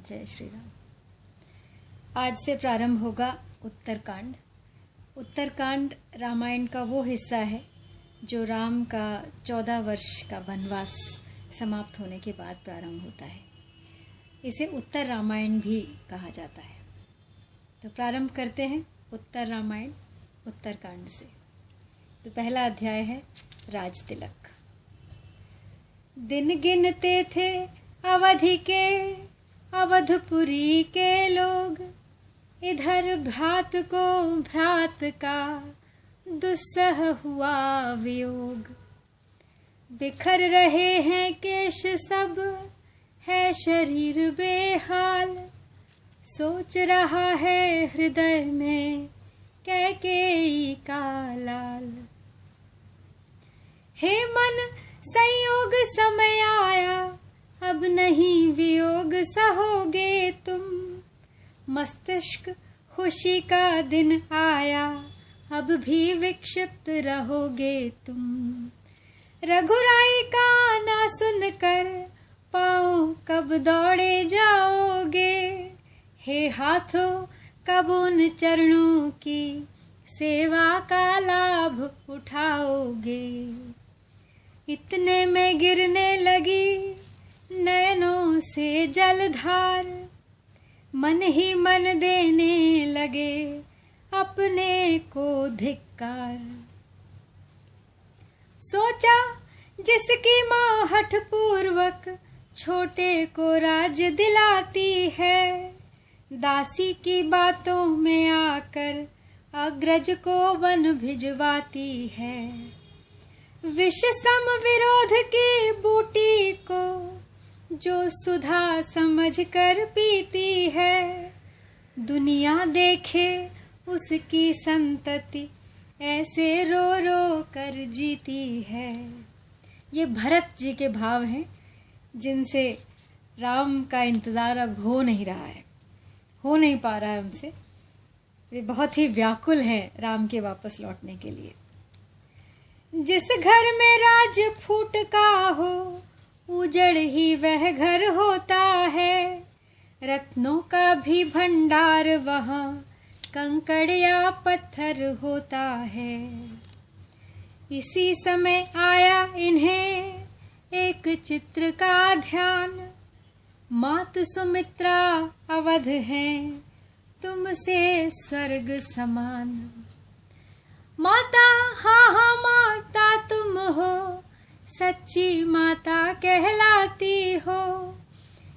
जय श्री राम। आज से प्रारंभ होगा उत्तरकांड। उत्तरकांड रामायण का वो हिस्सा है जो राम का 14 वर्ष का वनवास समाप्त होने के बाद प्रारंभ होता है। इसे उत्तर रामायण भी कहा जाता है। तो प्रारंभ करते हैं उत्तर रामायण उत्तरकांड से। तो पहला अध्याय है राज तिलक। दिन गिनते थे अवधि के अवधपुरी के लोग, इधर भ्रात को भ्रात का दुस्सह हुआ वियोग। बिखर रहे हैं केश सब, है शरीर बेहाल, सोच रहा है हृदय में कैकेयी का लाल। हे मन संयोग समय आया, अब नहीं वियोग सहोगे तुम। मस्तिष्क खुशी का दिन आया, अब भी विक्षिप्त रहोगे तुम। रघुराई का ना सुनकर पाँव कब दौड़े जाओगे। हे हाथों कब उन चरणों की सेवा का लाभ उठाओगे। इतने में गिरने लगी नैनों से जलधार, मन ही मन देने लगे अपने को धिक्कार। सोचा जिसकी माँ हठ पूर्वक छोटे को राज दिलाती है, दासी की बातों में आकर अग्रज को वन भिजवाती है। विष सम विरोध की बूटी को जो सुधा समझ कर पीती है, दुनिया देखे उसकी संतति ऐसे रो रो कर जीती है। ये भरत जी के भाव हैं जिनसे राम का इंतज़ार अब हो नहीं रहा है, हो नहीं पा रहा है उनसे। वे बहुत ही व्याकुल हैं राम के वापस लौटने के लिए। जिस घर में राज फूट का हो, उजड़ ही वह घर होता है। रत्नों का भी भंडार वहाँ कंकड़ या पत्थर होता है। इसी समय आया इन्हें एक चित्र का ध्यान, मात सुमित्रा अवध हैं तुमसे स्वर्ग समान। माता हाँ माता तुम हो, सच्ची माता कहलाती हो।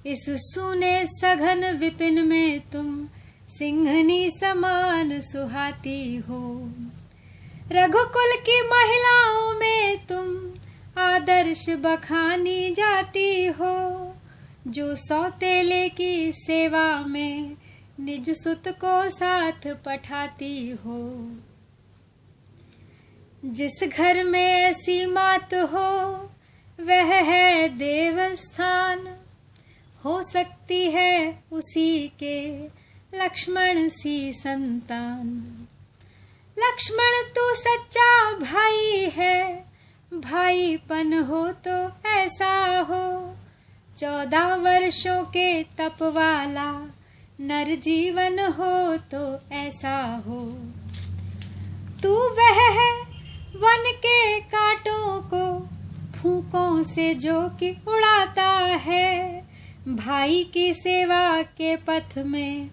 इस सूने सघन विपिन में तुम सिंहनी समान सुहाती हो। रघुकुल की महिलाओं में तुम आदर्श बखानी जाती हो, जो सौतेले की सेवा में निज सुत को साथ पठाती हो। जिस घर में ऐसी मात हो, वह है देवस्थान, हो सकती है उसी के लक्ष्मण सी संतान। लक्ष्मण तो सच्चा भाई है, भाईपन हो तो ऐसा हो। 14 वर्षों के तप वाला नर जीवन हो तो ऐसा हो। तू वह है वन के कांटों को फूकों से जो कि उड़ाता है। भाई की सेवा के पथ में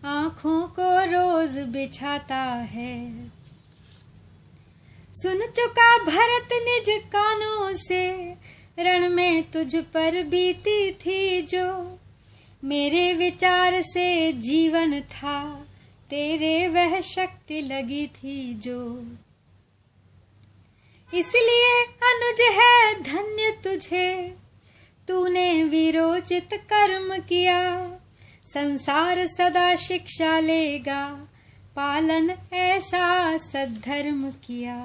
आँखों को रोज बिछाता है। सुन चुका भरत निज कानों से, रण में तुझ पर बीती थी जो। मेरे विचार से जीवन था, तेरे वह शक्ति लगी थी जो। इसलिए अनुज है धन्य तुझे, तूने वीरोचित कर्म किया। संसार सदा शिक्षा लेगा, पालन ऐसा सद्धर्म किया।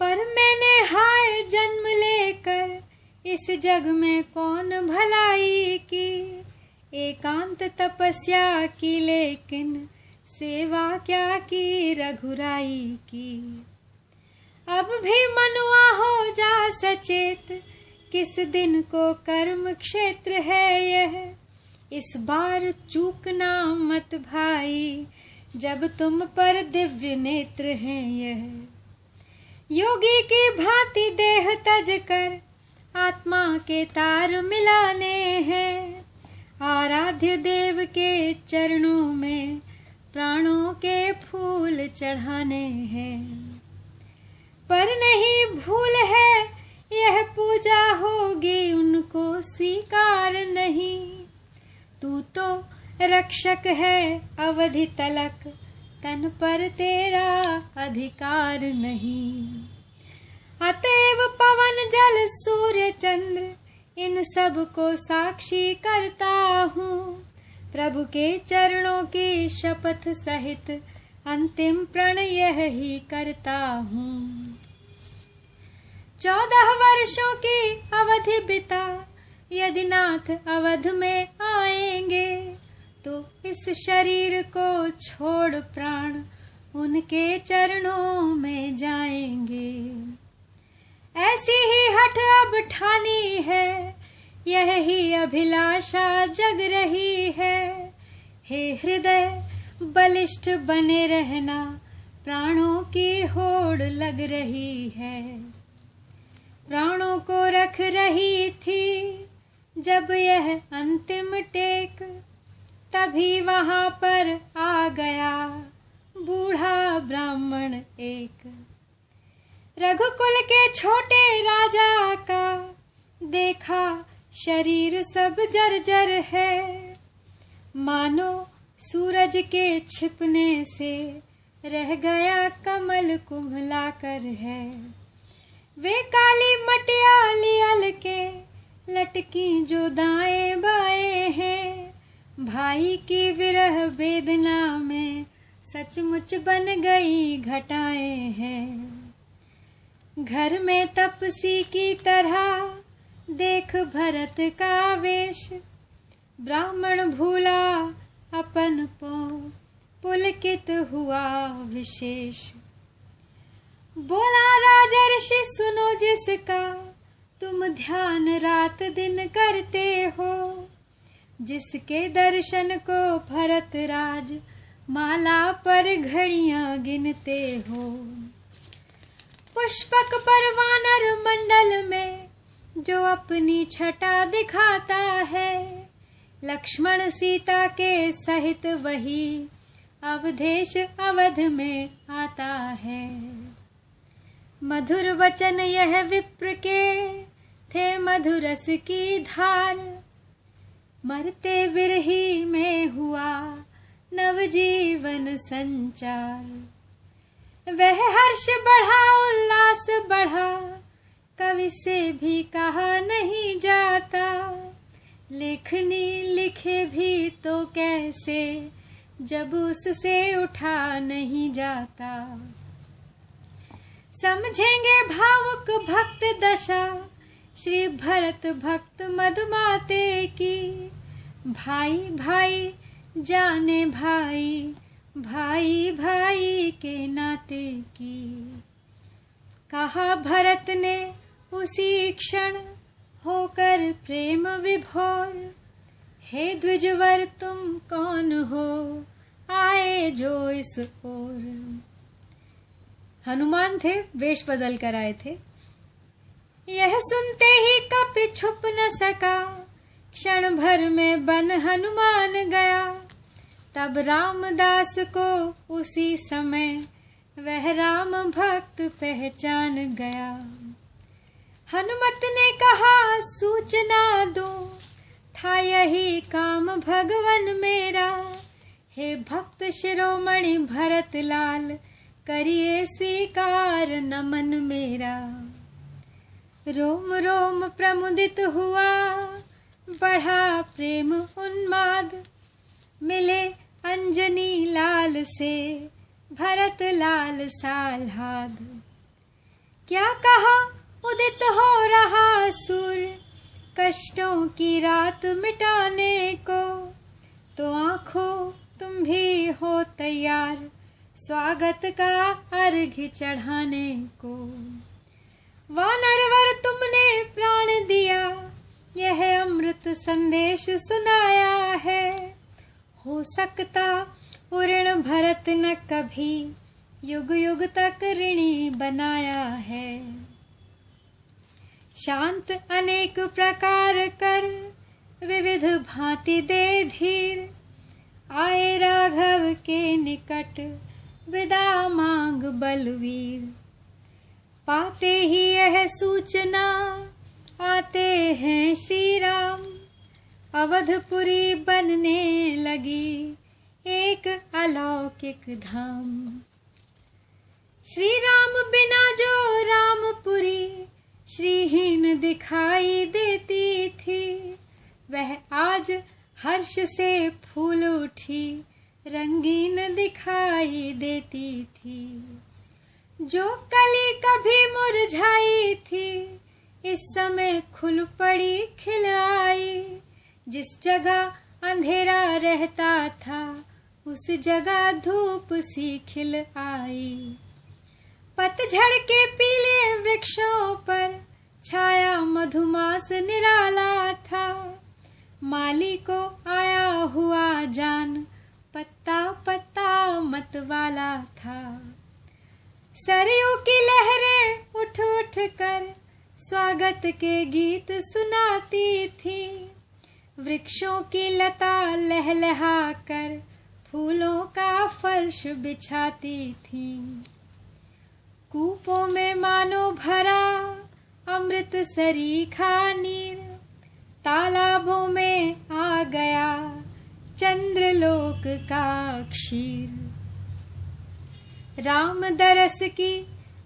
पर मैंने हाय जन्म लेकर इस जग में कौन भलाई की। एकांत तपस्या की लेकिन सेवा क्या की रघुराई की। अब भी मनुआ हो जा सचेत, किस दिन को कर्म क्षेत्र है यह। इस बार चूकना मत भाई, जब तुम पर दिव्य नेत्र हैं यह। योगी की भांति देह तज कर आत्मा के तार मिलाने हैं। आराध्य देव के चरणों में प्राणों के फूल चढ़ाने हैं। पर नहीं भूल है यह पूजा होगी उनको स्वीकार नहीं। तू तो रक्षक है अवधि तलक, तन पर तेरा अधिकार नहीं। अतएव पवन जल सूर्य चंद्र इन सब को साक्षी करता हूँ। प्रभु के चरणों की शपथ सहित अंतिम प्रण यह ही करता हूँ। 14 वर्षों की अवधि बिता यदि नाथ अवध में आएंगे, तो इस शरीर को छोड़ प्राण उनके चरणों में जाएंगे। ऐसी ही हठ अब ठानी है, यह ही अभिलाषा जग रही है। हे हृदय बलिष्ठ बने रहना, प्राणों की होड़ लग रही है। प्राणों को रख रही थी जब यह अंतिम टेक, तभी वहां पर आ गया बूढ़ा ब्राह्मण एक। रघुकुल के छोटे राजा का देखा शरीर सब जर्जर है। मानो सूरज के छिपने से रह गया कमल कुम्हला कर है। वे काली मटियाली अलके लटकी जो दाएं बाएं हैं। भाई की विरह वेदना में सचमुच बन गई घटाएं हैं। घर में तपसी की तरह देख भरत का वेश, ब्राह्मण भूला अपन को पुलकित हुआ विशेष। बोला राजर्षि सुनो जिसका तुम ध्यान रात दिन करते हो, जिसके दर्शन को भरत राज माला पर घड़ियां गिनते हो। पुष्पक पर वानर मंडल में जो अपनी छटा दिखाता है, लक्ष्मण सीता के सहित वही अवधेश अवध में आता है। मधुर वचन यह विप्र के थे मधुरस की धार, मरते विरही में हुआ नवजीवन संचार। वह हर्ष बढ़ा उल्लास बढ़ा, कवि से भी कहा नहीं जाता। लेखनी लिखे भी तो कैसे, जब उससे उठा नहीं जाता। समझेंगे भावुक भक्त दशा श्री भरत भक्त मधुमाते की। भाई भाई जाने भाई, भाई भाई के नाते की। कहा भरत ने उसी क्षण होकर प्रेम विभोर, हे द्विजवर तुम कौन हो आए जो इस ओर। हनुमान थे, वेश बदल कर आए थे। यह सुनते ही कपि छुप न सका, क्षण भर में बन हनुमान गया। तब रामदास को उसी समय वह राम भक्त पहचान गया। हनुमत ने कहा सूचना दो, था यही काम भगवन मेरा। हे भक्त शिरोमणि भरत लाल, करिए स्वीकार नमन मेरा। रोम रोम प्रमुदित हुआ, बढ़ा प्रेम उन्माद। मिले अंजनी लाल से भरत लाल साल्हाद। क्या कहा उदित हो रहा सूर्य, कष्टों की रात मिटाने को। तो आंखों तुम भी हो तैयार, स्वागत का अर्घ्य चढ़ाने को। वानरवर तुमने प्राण दिया, यह अमृत संदेश सुनाया है। हो सकता ऋण भरत न कभी युग युग तक ऋणी बनाया है। शांत अनेक प्रकार कर विविध भांति दे धीर, आए राघव के निकट विदा मांग बलवीर। पाते ही यह सूचना आते हैं श्री राम, अवधपुरी बनने लगी एक अलौकिक धाम। श्री राम बिना जो रामपुरी श्रीहीन दिखाई देती थी, वह आज हर्ष से फूल उठी रंगीन दिखाई देती थी। जो कली कभी मुरझाई थी, इस समय खुल पड़ी खिल आई। जिस जगह अंधेरा रहता था, उस जगह धूप सी खिल आई। पतझड़ के पीले वृक्षों पर छाया मधुमास निराला था। माली को आया हुआ जान पत्ता पत्ता मतवाला था। सरयू की लहरें उठ उठ कर स्वागत के गीत सुनाती थी। वृक्षों की लता लहलहा कर फूलों का फर्श बिछाती थी। कूपों में मानो भरा अमृत सरीखा नीर, तालाबों में आ गया चंद्रलोक का क्षीर। राम दरस की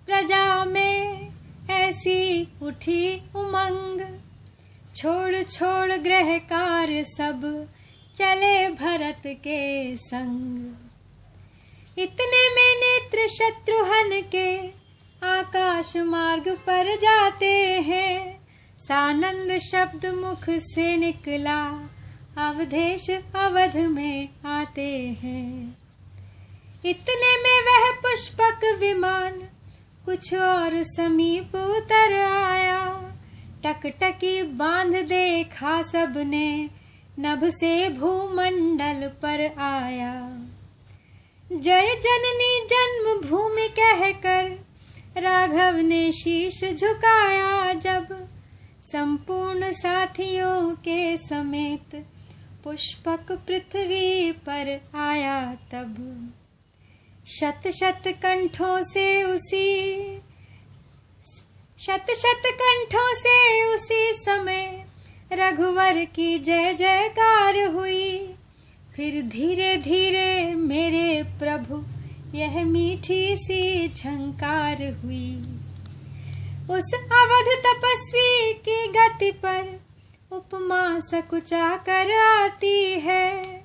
प्रजा में ऐसी उठी उमंग, छोड़ छोड़ गृह कार्य सब चले भरत के संग। इतने में नेत्र शत्रुघ्न के आकाश मार्ग पर जाते हैं। सानंद शब्द मुख से निकला, अवधेश अवध में आते हैं। इतने में वह पुष्पक विमान कुछ और समीप उतर आया। टकटकी बांध देखा सबने, नभ से भूमंडल पर आया। जय जननी जन्म भूमि कहकर राघव ने शीश झुकाया जब, संपूर्ण साथियों के समेत पुष्पक पृथ्वी पर आया तब। शत शत कंठों से उसी समय रघुवर की जय जयकार हुई। फिर धीरे धीरे मेरे प्रभु यह मीठी सी झंकार हुई। उस अवध तपस्वी की गति पर उपमा सकुचा कर आती है।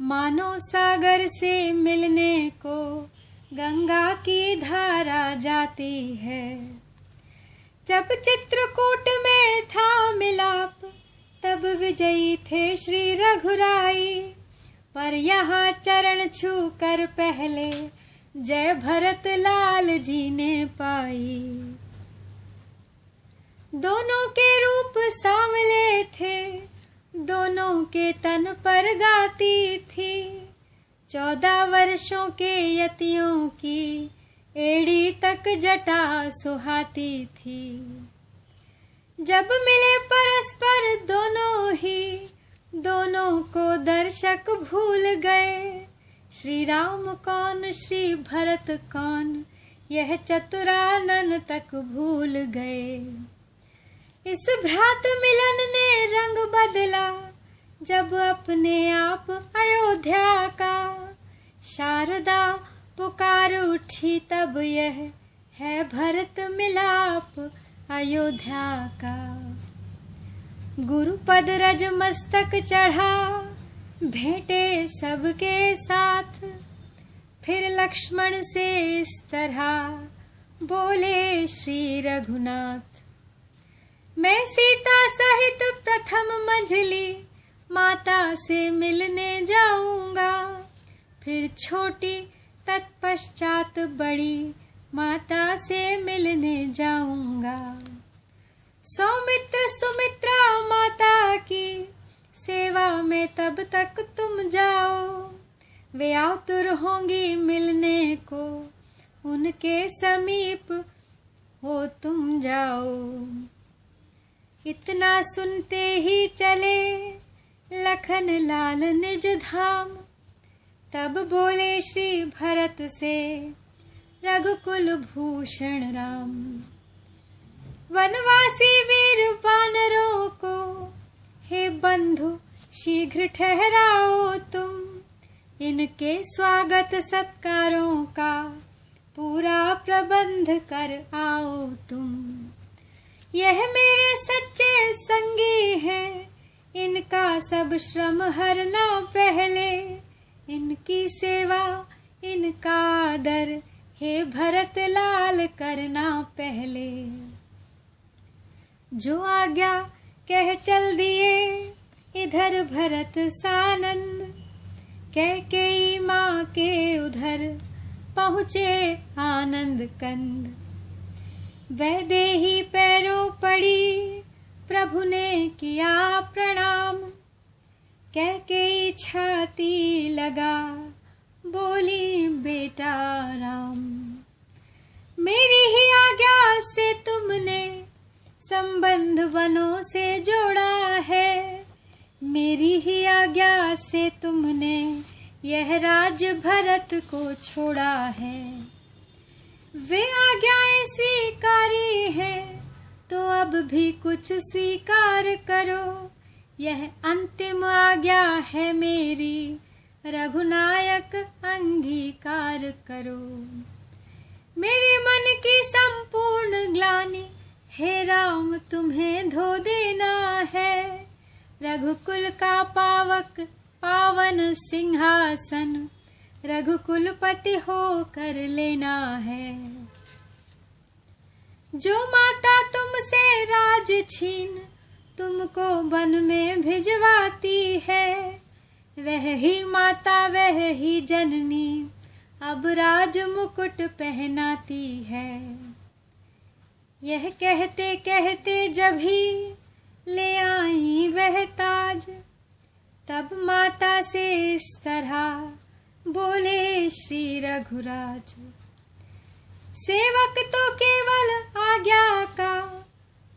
मानो सागर से मिलने को गंगा की धारा जाती है। जब चित्रकूट में था मिलाप, तब विजयी थे श्री रघुराई। पर यहाँ चरण छू कर पहले जय भरत लाल जी ने पाई। दोनों के रूप सांवले थे, दोनों के तन पर गाती थी। 14 वर्षों के यतियों की एड़ी तक जटा सुहाती थी। जब मिले परस्पर दोनों ही, दोनों को दर्शक भूल गए। श्री राम कौन श्री भरत कौन, यह चतुरानन तक भूल गए। इस भ्रात मिलन ने रंग बदला, जब अपने आप अयोध्या का। शारदा पुकार उठी तब, यह है भरत मिलाप अयोध्या का। गुरुपद रज मस्तक चढ़ा, भेंटे सबके साथ। फिर लक्ष्मण से इस तरह बोले श्री रघुनाथ। मैं सीता सहित प्रथम मंझली माता से मिलने जाऊंगा। फिर छोटी तत्पश्चात बड़ी माता से मिलने जाऊंगा। सौमित्र सुमित्रा माता की सेवा में तब तक तुम जाओ, वे आतुर होंगी मिलने को, उनके समीप हो तुम जाओ। इतना सुनते ही चले लखन लाल निज धाम, तब बोले श्री भरत से रघुकुल भूषण राम। वनवासी वीर वानरों को हे बंधु शीघ्र ठहराओ तुम, इनके स्वागत सत्कारों का पूरा प्रबंध कर आओ तुम। यह मेरे सच्चे संगी हैं, इनका सब श्रम हरना पहले, इनकी सेवा इनका आदर हे भरत लाल करना पहले। जो आज्ञा कह चल दिए इधर भरत सानंद, कैकेयी माँ के उधर पहुँचे आनंद कंद। वैदेही पैरों पड़ी प्रभु ने किया प्रणाम, कैकेयी छाती लगा बोली बेटा राम। मेरी ही आज्ञा से तुमने संबंध वनों से जोड़ा है, मेरी ही आज्ञा से तुमने यह राज्य भरत को छोड़ा है। वे आज्ञाएं स्वीकारी हैं तो अब भी कुछ स्वीकार करो, यह अंतिम आज्ञा है मेरी रघुनायक अंगीकार करो। मेरे मन की संपूर्ण ग्लानि हे राम तुम्हें धो देना है, रघुकुल का पावक पावन सिंहासन रघुकुलपति हो कर लेना है। जो माता तुमसे राज छीन तुमको वन में भिजवाती है, वह ही माता वह ही जननी अब राज मुकुट पहनाती है। यह कहते कहते जब ही ले आई वह ताज, तब माता से इस तरह बोले श्री रघुराज। सेवक तो केवल आज्ञा का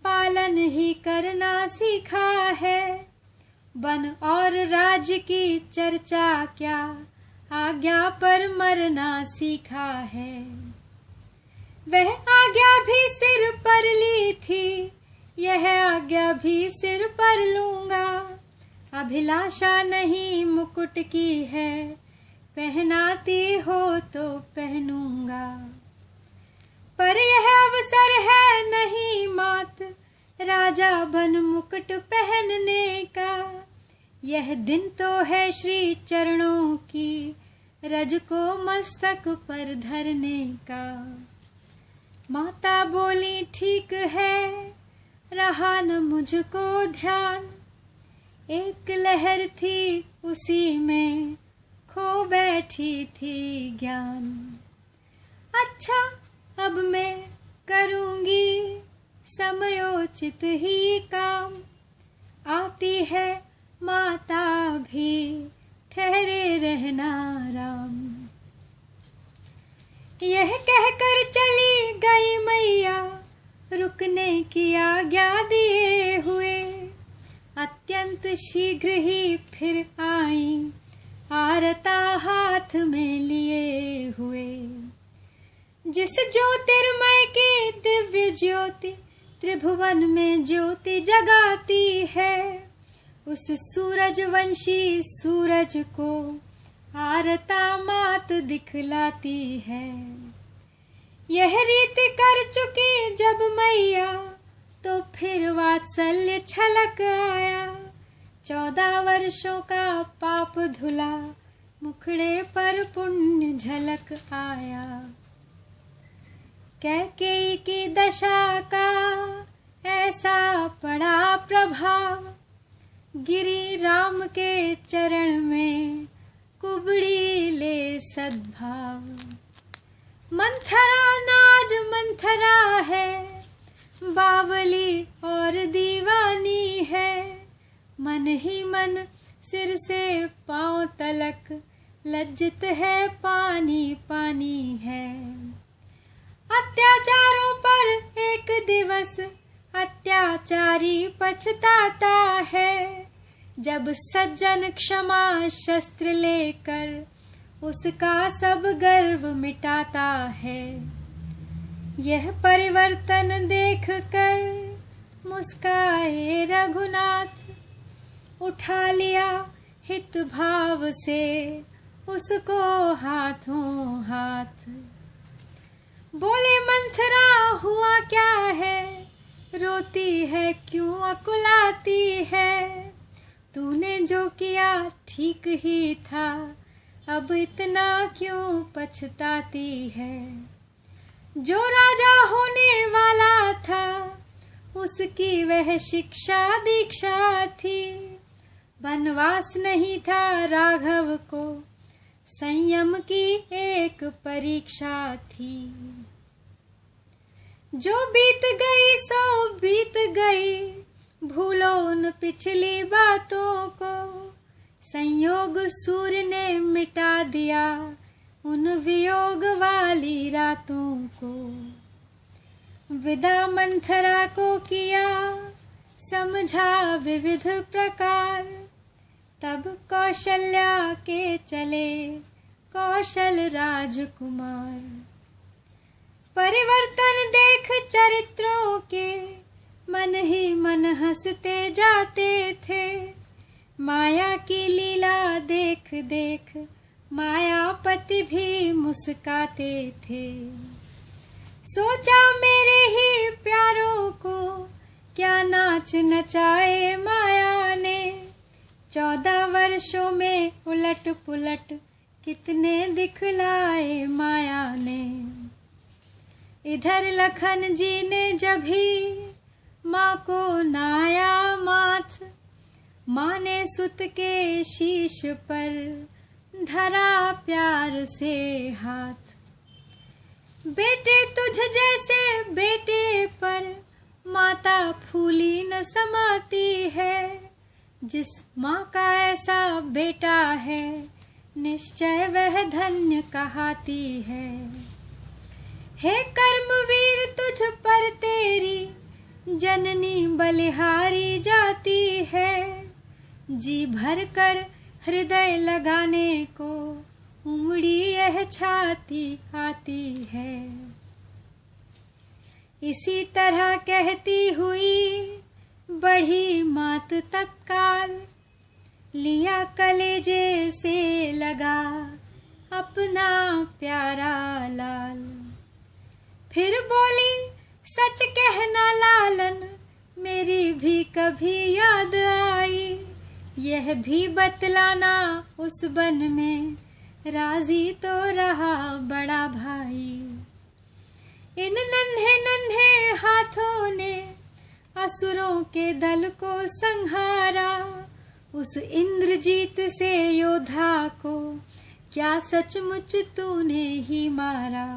पालन ही करना सीखा है, वन और राज्य की चर्चा क्या आज्ञा पर मरना सीखा है। वह आज्ञा भी सिर पर ली थी, यह आज्ञा भी सिर पर लूंगा, अभिलाषा नहीं मुकुट की है, पहनाती हो तो पहनूंगा। पर यह अवसर है नहीं मात राजा बन मुकुट पहनने का, यह दिन तो है श्री चरणों की रज को मस्तक पर धरने का। माता बोली ठीक है रहा न मुझको ध्यान, एक लहर थी उसी में खो बैठी थी ज्ञान। अच्छा अब मैं करूँगी समयोचित ही काम, आती है माता भी ठहरे रहना राम। यह कहकर चली गई मैया रुकने की आज्ञा दिए हुए, अत्यंत शीघ्र ही फिर आई आरता हाथ में लिए हुए। जिस ज्योतिर्मय की दिव्य ज्योति त्रिभुवन में ज्योति जगाती है, उस सूरज वंशी सूरज को आरता मात दिखलाती है। यह रीति कर चुकी जब मैया तो फिर वात्सल्य छलक आया, 14 वर्षों का पाप धुला मुखड़े पर पुण्य झलक आया। कैकेयी की दशा का ऐसा पड़ा प्रभाव, गिरी राम के चरण में कुबड़ी ले सद्भाव। मंथरा नाज मंथरा है बावली और दीवानी है। मन ही मन सिर से पांव तलक लज्जित है, पानी पानी है। अत्याचारों पर एक दिवस अत्याचारी पछताता है। जब सज्जन क्षमा शस्त्र लेकर उसका सब गर्व मिटाता है। यह परिवर्तन देखकर मुस्काए रघुनाथ, उठा लिया हित भाव से उसको हाथों हाथ। बोले मंथरा हुआ क्या है, रोती है क्यों अकुलाती है। तूने जो किया ठीक ही था, अब इतना क्यों पछताती है। जो राजा होने वाला था उसकी वह शिक्षा दीक्षा थी। वनवास नहीं था राघव को, संयम की एक परीक्षा थी। जो बीत गई सो बीत गई, भूलो उन पिछली बातों को। संयोग सूर्य ने मिटा दिया उन वियोग वाली रातों को। विदा मंथरा को किया समझा विविध प्रकार, तब कौशल्या के चले कौशल राजकुमार। परिवर्तन देख चरित्रों के मन ही मन हंसते जाते थे। माया की लीला देख देख मायापति भी मुस्काते थे। सोचा मेरे ही प्यारों को क्या नाच नचाए माया ने। 14 वर्षों में उलट पुलट कितने दिखलाए माया ने। इधर लखन जी ने जब ही माँ को नाया माथ, माँ ने सुत के शीश पर धरा प्यार से हाथ। बेटे तुझ जैसे बेटे पर माता फूली न समाती है। जिस माँ का ऐसा बेटा है निश्चय वह धन्य कहाती है। हे कर्मवीर तुझ पर तेरी जननी बलिहारी जाती है। जी भर कर हृदय लगाने को उमड़ी यह छाती आती है। इसी तरह कहती हुई बढ़ी मात तत्काल, लिया कलेजे से लगा अपना प्यारा लाल। फिर बोली सच कहना लालन, मेरी भी कभी याद आई। यह भी बतलाना उस बन में राजी तो रहा बड़ा भाई। इन नन्हे नन्हे हाथों ने असुरों के दल को संहारा। उस इंद्रजीत से योद्धा को क्या सचमुच तूने ही मारा।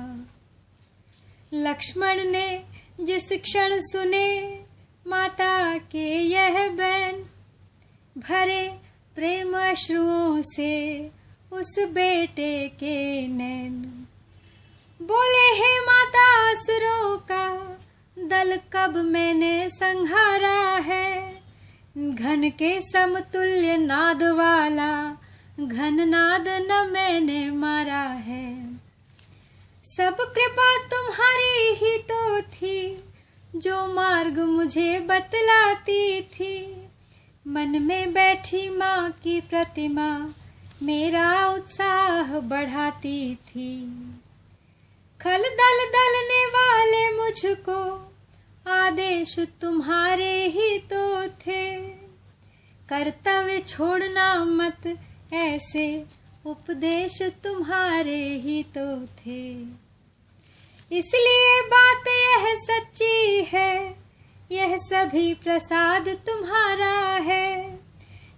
लक्ष्मण ने जिस क्षण सुने माता के यह बैन, भरे प्रेम अश्रुओं से उस बेटे के नैन। बोले हे माता असुरों का दल कब मैंने संहारा है। घन के समतुल्य नाद वाला घन नाद न मैंने मारा है। सब कृपा तुम्हारी ही तो थी, जो मार्ग मुझे बतलाती थी। मन में बैठी माँ की प्रतिमा मेरा उत्साह बढ़ाती थी। खल दल दलने वाले मुझको आदेश तुम्हारे ही तो थे। कर्तव्य छोड़ना मत ऐसे उपदेश तुम्हारे ही तो थे। इसलिए बात यह सच्ची है, यह सभी प्रसाद तुम्हारा है।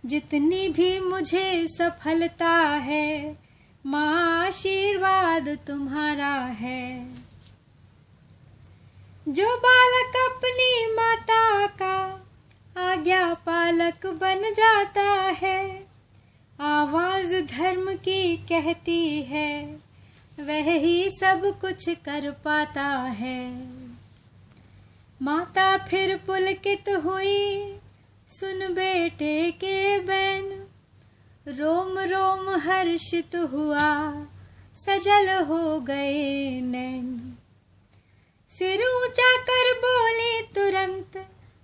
जितनी भी मुझे सफलता है माँ आशीर्वाद तुम्हारा है। जो बालक अपनी माता का आज्ञा पालक बन जाता है, आवाज धर्म की कहती है, वह ही सब कुछ कर पाता है। माता फिर पुलकित हुई, सुन बेटे के बैन, रोम रोम हर्षित हुआ, सजल हो गए नैन। सिर ऊंचा कर बोली तुरंत,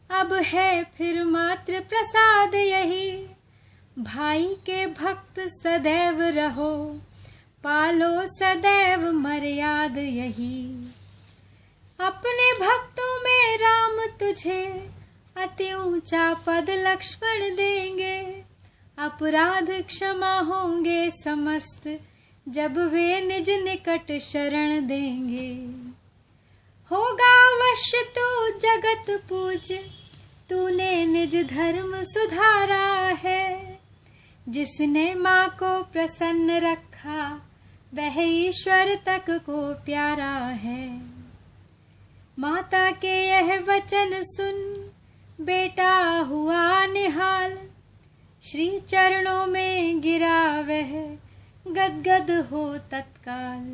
अब है फिर मात्र प्रसाद यही, भाई के भक्त सदैव रहो, पालो सदैव मर्याद यही। अपने भक्तों में राम तुझे अति ऊंचा पद लक्ष्मण देंगे, अपराध क्षमा होंगे समस्त, जब वे निज निकट शरण देंगे। होगा अवश्य तू जगत पूज, तूने निज धर्म सुधारा है, जिसने माँ को प्रसन्न रखा, वह ईश्वर तक को प्यारा है। माता के यह वचन सुन, बेटा हुआ निहाल, श्री चरणों में गिरा वह, गदगद हो तत्काल।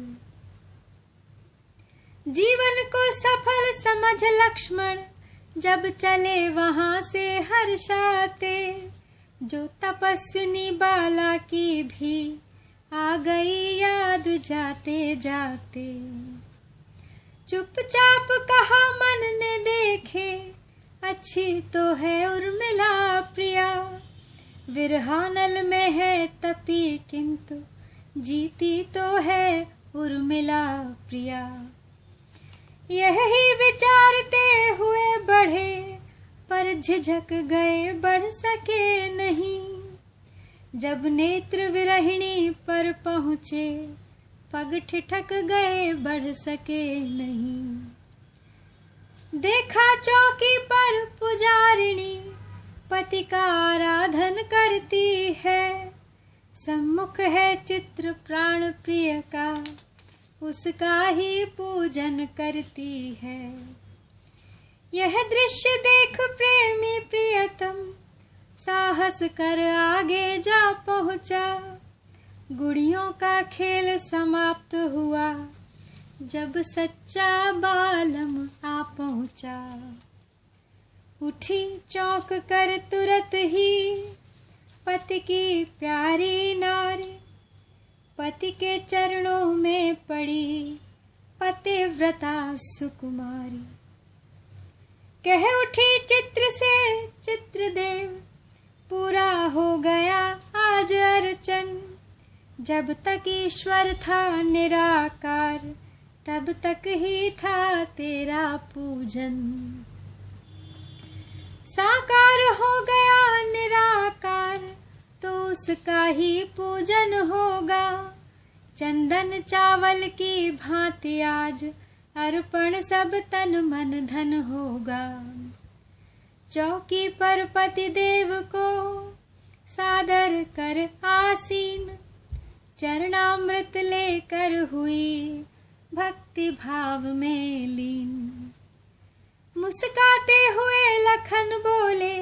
जीवन को सफल समझ लक्ष्मण, जब चले वहां से हर्षाते, जो तपस्विनी बाला की भी आ गई याद जाते जाते। चुपचाप कहा मन ने देखे, अच्छी तो है उर्मिला प्रिया, विरहानल में है तपी किंतु जीती तो है उर्मिला प्रिया। यही विचारते हुए बढ़े, पर झिझक गए बढ़ सके नहीं, जब नेत्र विरहिणी पर पहुँचे, पग ठिठक गए बढ़ सके नहीं। देखा चौकी पर पुजारिणी, पति का आराधन करती है, सम्मुख है चित्र प्राण प्रिय का, उसका ही पूजन करती है। यह दृश्य देख प्रेमी प्रियतम, साहस कर आगे जा पहुंचा, गुड़ियों का खेल समाप्त हुआ, जब सच्चा बालम आ पहुंचा। उठी चौंक कर तुरत ही, पति की प्यारी नारी, पति के चरणों में पड़ी, पतिव्रता सुकुमारी। कह उठी चित्र से चित्रदेव, पूरा हो गया आज अर्चन, जब तक ईश्वर था निराकार, तब तक ही था तेरा पूजन। साकार हो गया निराकार, तो उसका ही पूजन होगा, चंदन चावल की भांति आज अर्पण सब तन मन धन होगा। चौकी पर पति देव को सादर कर आसीन, चरणामृत लेकर हुई भक्ति भाव में लीन। मुस्काते हुए लखन बोले,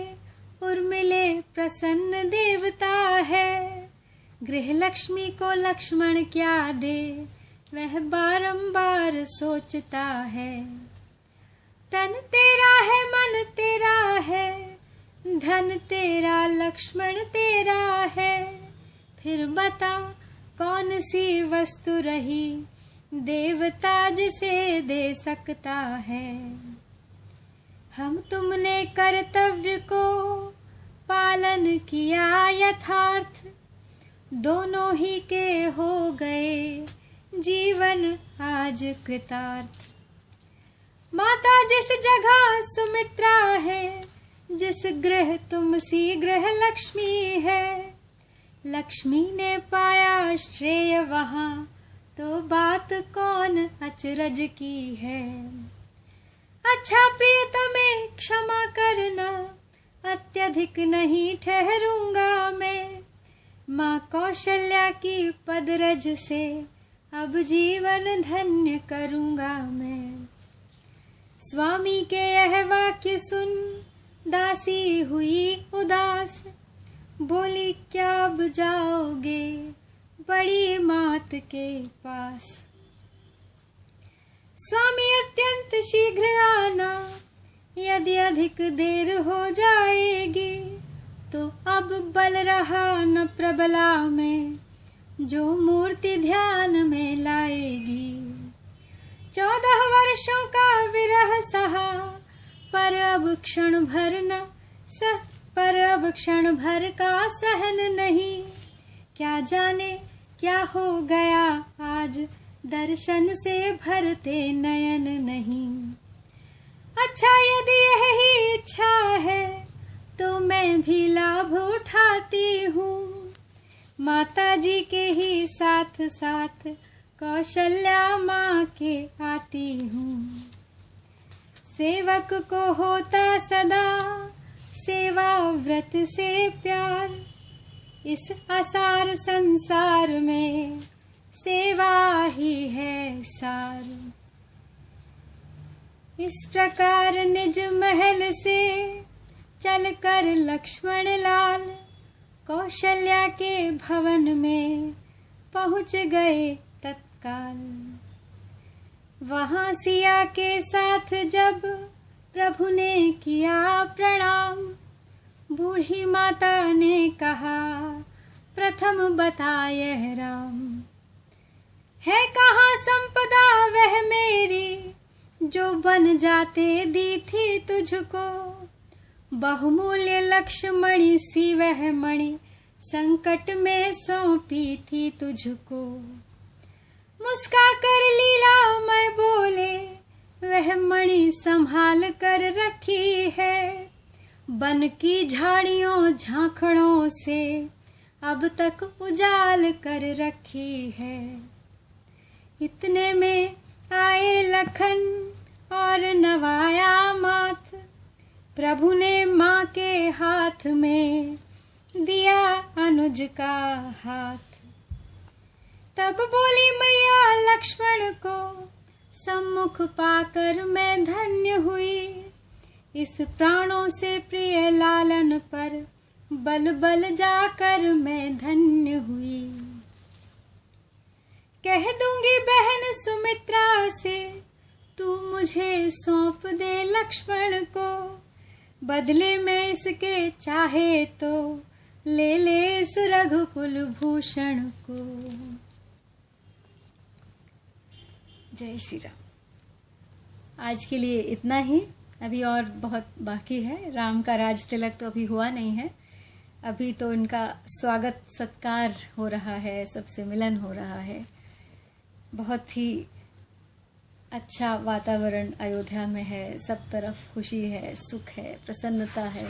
उर्मिले प्रसन्न देवता है, गृह लक्ष्मी को लक्ष्मण क्या दे, वह बारंबार सोचता है। तन तेरा है मन तेरा है, धन तेरा लक्ष्मण तेरा है, फिर बता कौन सी वस्तु रही, देवता जिसे दे सकता है। हम तुमने कर्तव्य को पालन किया यथार्थ, दोनों ही के हो गए जीवन आज कृतार्थ। माता जिस जगह सुमित्रा है, जिस गृह तुम सी गृह लक्ष्मी है, लक्ष्मी ने पाया श्रेय वहाँ, तो बात कौन अचरज की है। अच्छा प्रियतमे क्षमा करना, अत्यधिक नहीं ठहरूंगा मैं, माँ कौशल्या की पदरज से अब जीवन धन्य करूंगा मैं। स्वामी के यह वाक्य सुन दासी हुई उदास, बोली क्या अब जाओगे बड़ी मात के पास। स्वामी अत्यंत शीघ्र आना, यदि अधिक देर हो जाएगी तो अब बल रहा न प्रबला में, जो मूर्ति ध्यान में लाएगी। 14 वर्षों का विरह सहा, पर अब क्षण भर का सहन नहीं। क्या जाने क्या हो गया आज, दर्शन से भरते नयन नहीं। अच्छा यदि यही इच्छा है तो मैं भी लाभ उठाती हूँ, माता जी के ही साथ साथ कौशल्या माँ के आती हूँ। सेवक को होता सदा सेवा व्रत से प्यार, इस असार संसार में सेवा ही है सार। इस प्रकार निज महल से चलकर लक्ष्मण लाल, कौशल्या के भवन में पहुँच गए तत्काल। वहाँ सिया के साथ जब प्रभु ने किया प्रणाम, बूढ़ी माता ने कहा प्रथम बताए राम। है कहाँ संपदा वह मेरी, जो बन जाते दी थी तुझको। बहुमूल्य लक्ष्मणी सी वह मणि, संकट में सौंपी थी तुझको। मुस्का कर लीला मैं बोले, वह मणि संभाल कर रखी है। बन की झाड़ियों झांखड़ों से अब तक उजाल कर रखी है। इतने में आए लखन और नवाया माथ, प्रभु ने माँ के हाथ में दिया अनुज का हाथ। तब बोली मैया लक्ष्मण को, सम्मुख पाकर मैं धन्य हुई। इस प्राणों से प्रिय लालन पर बल बल जाकर मैं धन्य हुई। कह दूंगी बहन सुमित्रा से, तू मुझे सौंप दे लक्ष्मण को। बदले में इसके चाहे तो ले ले इस रघुकुल भूषण को। जय श्री राम। आज के लिए इतना ही, अभी और बहुत बाकी है। राम का राज तिलक तो अभी हुआ नहीं है, अभी तो इनका स्वागत सत्कार हो रहा है, सबसे मिलन हो रहा है। बहुत ही अच्छा वातावरण अयोध्या में है, सब तरफ खुशी है, सुख है, प्रसन्नता है।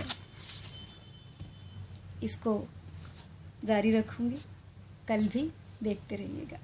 इसको जारी रखूंगी, कल भी देखते रहिएगा।